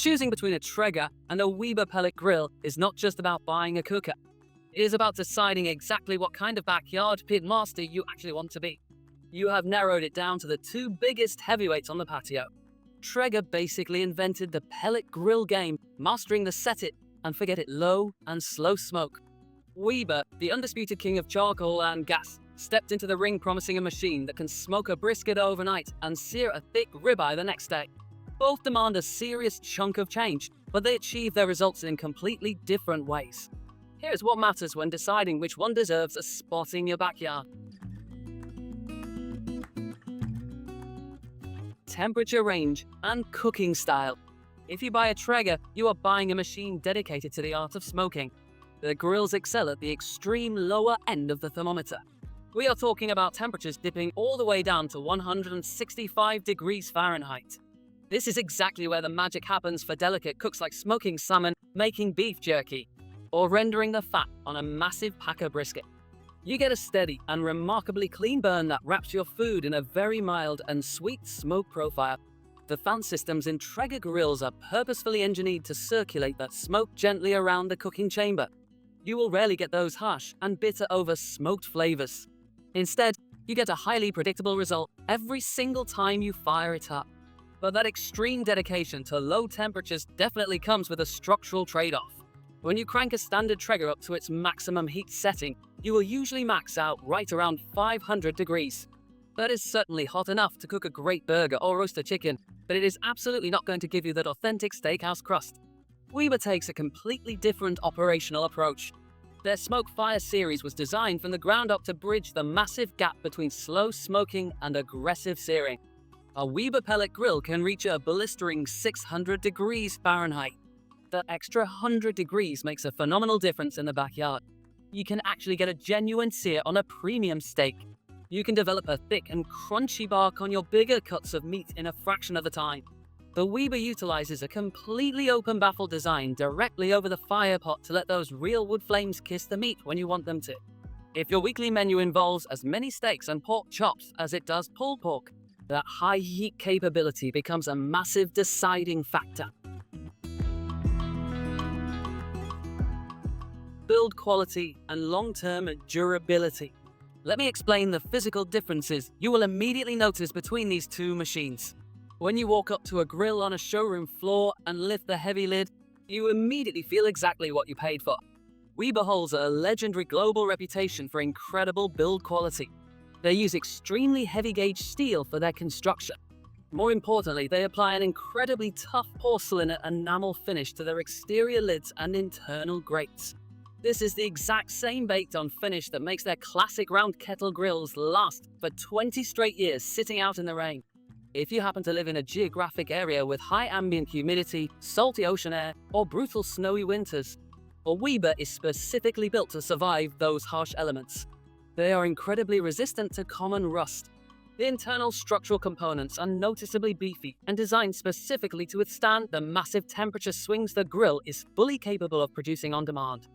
Choosing between a Traeger and a Weber pellet grill is not just about buying a cooker. It is about deciding exactly what kind of backyard pit master you actually want to be. You have narrowed it down to the two biggest heavyweights on the patio. Traeger basically invented the pellet grill game, mastering the set it and forget it low and slow smoke. Weber, the undisputed king of charcoal and gas, stepped into the ring promising a machine that can smoke a brisket overnight and sear a thick ribeye the next day. Both demand a serious chunk of change, but they achieve their results in completely different ways. Here's what matters when deciding which one deserves a spot in your backyard. Temperature range and cooking style. If you buy a Traeger, you are buying a machine dedicated to the art of smoking. The grills excel at the extreme lower end of the thermometer. We are talking about temperatures dipping all the way down to 165 degrees Fahrenheit. This is exactly where the magic happens for delicate cooks like smoking salmon, making beef jerky, or rendering the fat on a massive packer brisket. You get a steady and remarkably clean burn that wraps your food in a very mild and sweet smoke profile. The fan systems in Traeger grills are purposefully engineered to circulate that smoke gently around the cooking chamber. You will rarely get those harsh and bitter over smoked flavors. Instead, you get a highly predictable result every single time you fire it up. But that extreme dedication to low temperatures definitely comes with a structural trade-off. When you crank a standard Traeger up to its maximum heat setting, you will usually max out right around 500 degrees. That is certainly hot enough to cook a great burger or roast a chicken, but it is absolutely not going to give you that authentic steakhouse crust. Weber takes a completely different operational approach. Their Smoke Fire series was designed from the ground up to bridge the massive gap between slow smoking and aggressive searing. A Weber pellet grill can reach a blistering 600 degrees Fahrenheit. That extra 100 degrees makes a phenomenal difference in the backyard. You can actually get a genuine sear on a premium steak. You can develop a thick and crunchy bark on your bigger cuts of meat in a fraction of the time. The Weber utilizes a completely open baffle design directly over the fire pot to let those real wood flames kiss the meat when you want them to. If your weekly menu involves as many steaks and pork chops as it does pulled pork, that high heat capability becomes a massive deciding factor. Build quality and long-term durability. Let me explain the physical differences you will immediately notice between these two machines. When you walk up to a grill on a showroom floor and lift the heavy lid, you immediately feel exactly what you paid for. Weber holds a legendary global reputation for incredible build quality. They use extremely heavy-gauge steel for their construction. More importantly, they apply an incredibly tough porcelain enamel finish to their exterior lids and internal grates. This is the exact same baked-on finish that makes their classic round kettle grills last for 20 straight years sitting out in the rain. If you happen to live in a geographic area with high ambient humidity, salty ocean air, or brutal snowy winters, a Weber is specifically built to survive those harsh elements. They are incredibly resistant to common rust. The internal structural components are noticeably beefy and designed specifically to withstand the massive temperature swings the grill is fully capable of producing on demand.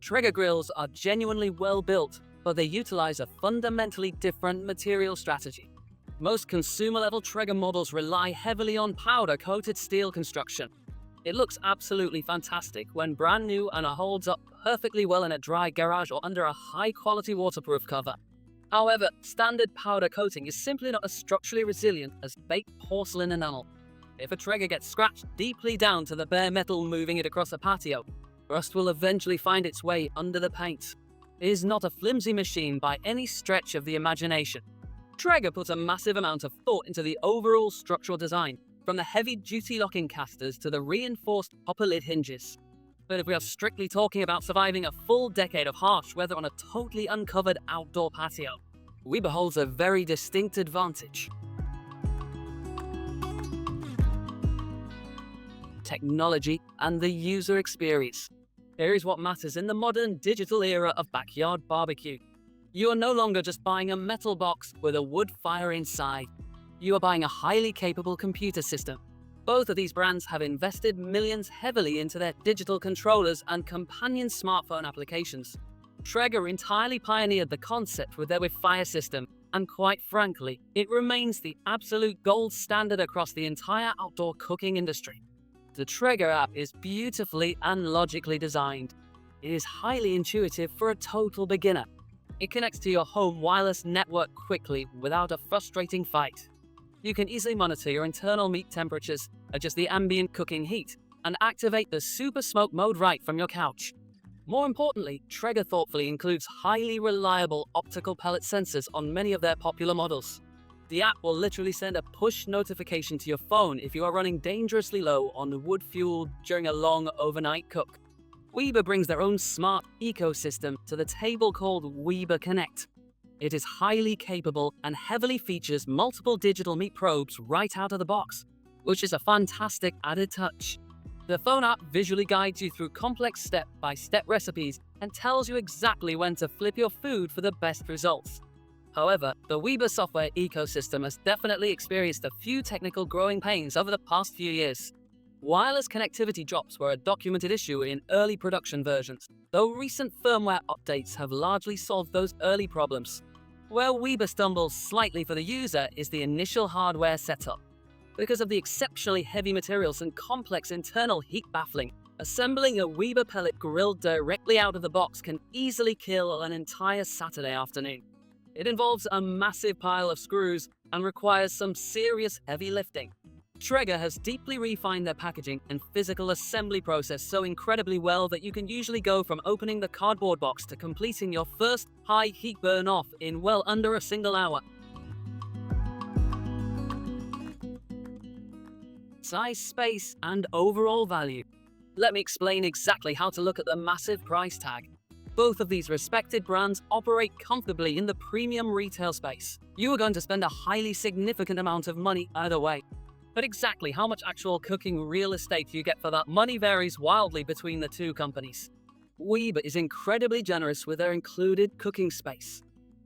Traeger grills are genuinely well built, but they utilize a fundamentally different material strategy. Most consumer-level Traeger models rely heavily on powder-coated steel construction. It looks absolutely fantastic when brand new and it holds up perfectly well in a dry garage or under a high-quality waterproof cover. However, standard powder coating is simply not as structurally resilient as baked porcelain enamel. If a Traeger gets scratched deeply down to the bare metal moving it across a patio, rust will eventually find its way under the paint. It is not a flimsy machine by any stretch of the imagination. Traeger puts a massive amount of thought into the overall structural design, from the heavy-duty locking casters to the reinforced copper lid hinges. But if we are strictly talking about surviving a full decade of harsh weather on a totally uncovered outdoor patio, Weber holds a very distinct advantage. Technology and the user experience. Here is what matters in the modern digital era of backyard barbecue. You are no longer just buying a metal box with a wood fire inside. You are buying a highly capable computer system. Both of these brands have invested millions heavily into their digital controllers and companion smartphone applications. Traeger entirely pioneered the concept with their Wi-Fi system, and quite frankly, it remains the absolute gold standard across the entire outdoor cooking industry. The Traeger app is beautifully and logically designed. It is highly intuitive for a total beginner. It connects to your home wireless network quickly without a frustrating fight. You can easily monitor your internal meat temperatures, adjust the ambient cooking heat, and activate the super smoke mode right from your couch. More importantly, Traeger thoughtfully includes highly reliable optical pellet sensors on many of their popular models. The app will literally send a push notification to your phone if you are running dangerously low on wood fuel during a long overnight cook. Weber brings their own smart ecosystem to the table called Weber Connect. It is highly capable and heavily features multiple digital meat probes right out of the box, which is a fantastic added touch. The phone app visually guides you through complex step-by-step recipes and tells you exactly when to flip your food for the best results. However, the Weber software ecosystem has definitely experienced a few technical growing pains over the past few years. Wireless connectivity drops were a documented issue in early production versions, though recent firmware updates have largely solved those early problems. Where Weber stumbles slightly for the user is the initial hardware setup. Because of the exceptionally heavy materials and complex internal heat baffling, assembling a Weber pellet grill directly out of the box can easily kill an entire Saturday afternoon. It involves a massive pile of screws and requires some serious heavy lifting. Traeger has deeply refined their packaging and physical assembly process so incredibly well that you can usually go from opening the cardboard box to completing your first high heat burn off in well under a single hour. Size, space, and overall value. Let me explain exactly how to look at the massive price tag. Both of these respected brands operate comfortably in the premium retail space. You are going to spend a highly significant amount of money either way. But exactly how much actual cooking real estate you get for that money varies wildly between the two companies. Weber is incredibly generous with their included cooking space.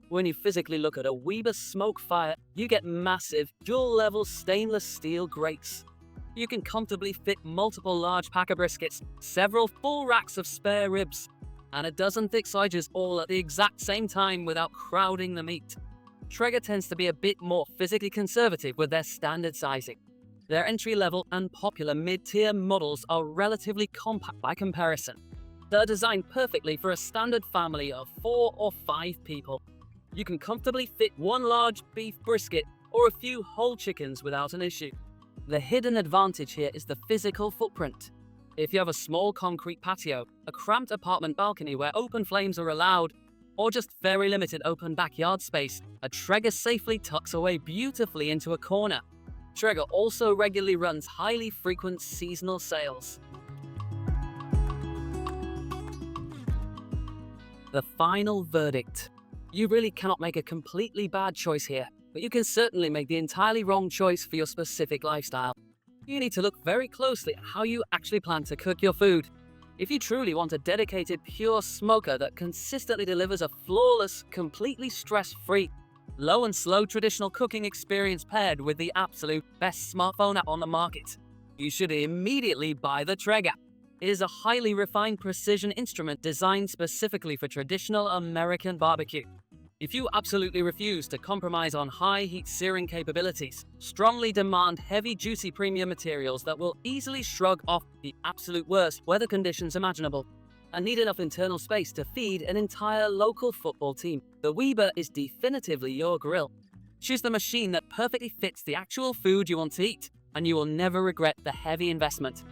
When you physically look at a Weber smoke fire, you get massive, dual-level stainless steel grates. You can comfortably fit multiple large packer briskets, several full racks of spare ribs, and a dozen thick sausages all at the exact same time without crowding the meat. Traeger tends to be a bit more physically conservative with their standard sizing. Their entry-level and popular mid-tier models are relatively compact by comparison. They're designed perfectly for a standard family of 4 or 5 people. You can comfortably fit one large beef brisket or a few whole chickens without an issue. The hidden advantage here is the physical footprint. If you have a small concrete patio, a cramped apartment balcony where open flames are allowed, or just very limited open backyard space, a Traeger safely tucks away beautifully into a corner. Traeger also regularly runs highly frequent seasonal sales. The final verdict. You really cannot make a completely bad choice here, but you can certainly make the entirely wrong choice for your specific lifestyle. You need to look very closely at how you actually plan to cook your food. If you truly want a dedicated, pure smoker that consistently delivers a flawless, completely stress-free, low and slow traditional cooking experience paired with the absolute best smartphone app on the market, you should immediately buy the Traeger. It is a highly refined precision instrument designed specifically for traditional American barbecue. If you absolutely refuse to compromise on high heat searing capabilities, strongly demand heavy duty premium materials that will easily shrug off the absolute worst weather conditions imaginable, and need enough internal space to feed an entire local football team, the Weber is definitively your grill. Choose the machine that perfectly fits the actual food you want to eat, and you will never regret the heavy investment.